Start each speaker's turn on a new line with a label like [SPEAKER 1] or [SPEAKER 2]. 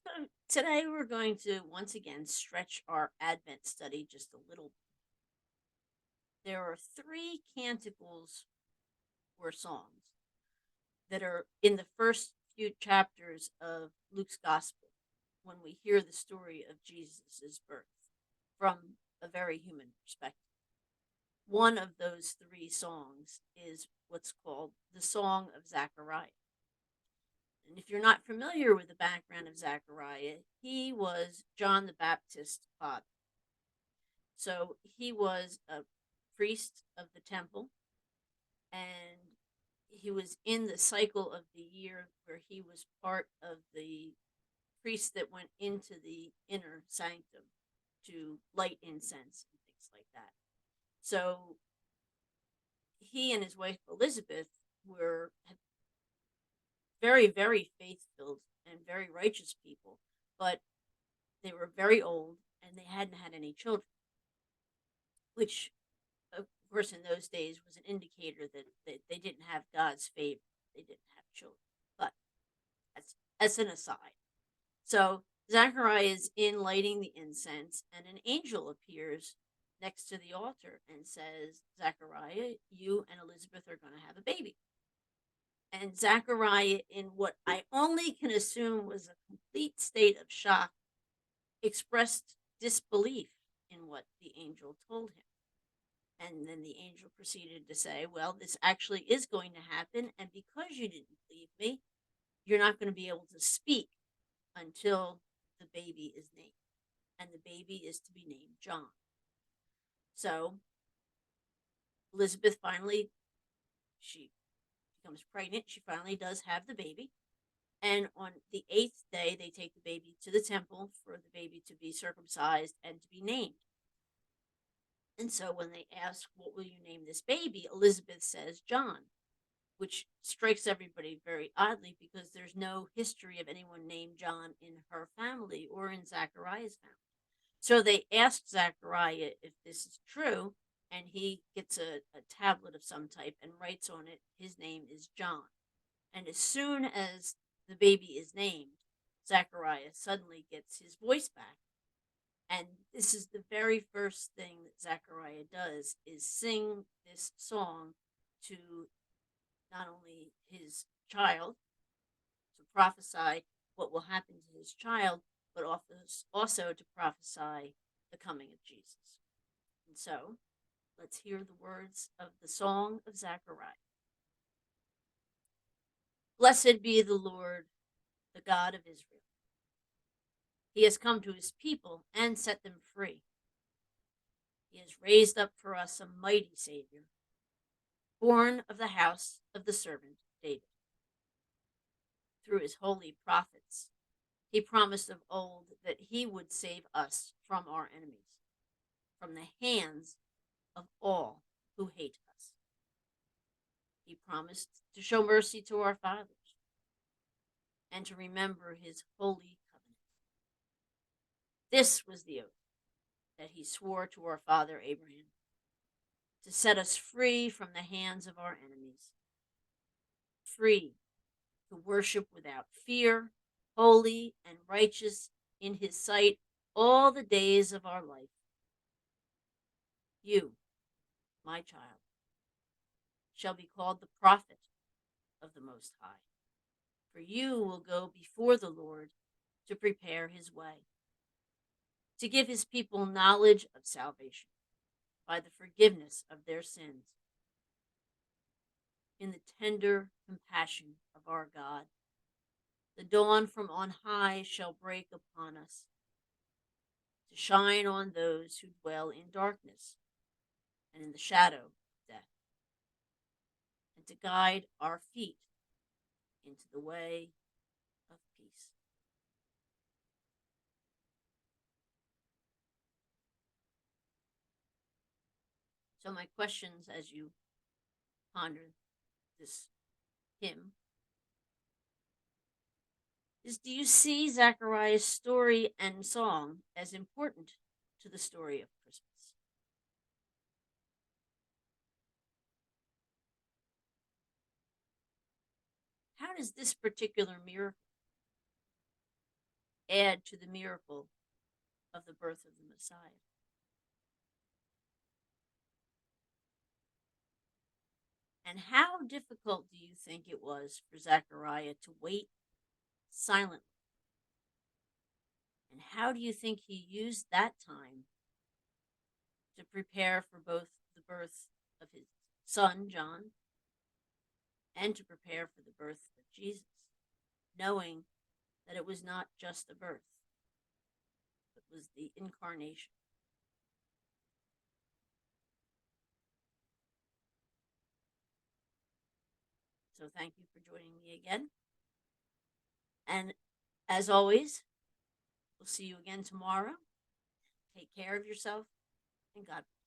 [SPEAKER 1] So today we're going to once again stretch our Advent study just a little. There are three canticles or songs that are in the first few chapters of Luke's Gospel when we hear the story of Jesus' birth from a very human perspective. One of those three songs is what's called the Song of Zechariah. And if you're not familiar with the background of Zechariah, he was John the Baptist's father. So he was a priest of the temple, and he was in the cycle of the year where he was part of the priests that went into the inner sanctum to light incense and things like that. So he and his wife Elizabeth were very, very faith filled and very righteous people, but they were very old and they hadn't had any children, which of course, in those days was an indicator that they didn't have God's favor. They didn't have children. But that's an aside. So Zechariah is in lighting the incense, and an angel appears next to the altar and says, Zechariah, you and Elizabeth are going to have a baby. And Zechariah, in what I only can assume was a complete state of shock, expressed disbelief in what the angel told him. And then the angel proceeded to say, well, this actually is going to happen. And because you didn't believe me, you're not going to be able to speak until the baby is named. And the baby is to be named John. So Elizabeth finally, she becomes pregnant. She finally does have the baby. And on the eighth day, they take the baby to the temple for the baby to be circumcised and to be named. And so when they ask, what will you name this baby? Elizabeth says, John, which strikes everybody very oddly because there's no history of anyone named John in her family or in Zachariah's family. So they ask Zachariah if this is true, and he gets a tablet of some type and writes on it, his name is John. And as soon as the baby is named, Zachariah suddenly gets his voice back. And this is the very first thing that Zachariah does is sing this song to not only his child, to prophesy what will happen to his child, but also to prophesy the coming of Jesus. And so let's hear the words of the Song of Zechariah. Blessed be the Lord, the God of Israel. He has come to his people and set them free. He has raised up for us a mighty Savior, born of the house of the servant David. Through his holy prophets, he promised of old that he would save us from our enemies, from the hands of all who hate us. He promised to show mercy to our fathers and to remember his holy covenant. This was the oath that he swore to our father Abraham, to set us free from the hands of our enemies, free to worship without fear, holy and righteous in his sight all the days of our life. You, my child, shall be called the prophet of the Most High, for you will go before the Lord to prepare his way, to give his people knowledge of salvation by the forgiveness of their sins. In the tender compassion of our God, the dawn from on high shall break upon us, to shine on those who dwell in darkness and in the shadow of death, and to guide our feet into the way of peace. So, my questions as you ponder this hymn is, do you see Zechariah's story and song as important to the story of Christmas? How does this particular miracle add to the miracle of the birth of the Messiah. And how difficult do you think it was for Zechariah to wait silently? And how do you think he used that time to prepare for both the birth of his son, John, and to prepare for the birth of Jesus, knowing that it was not just a birth, it was the incarnation? So thank you for joining me again. And as always, we'll see you again tomorrow. Take care of yourself, and God bless.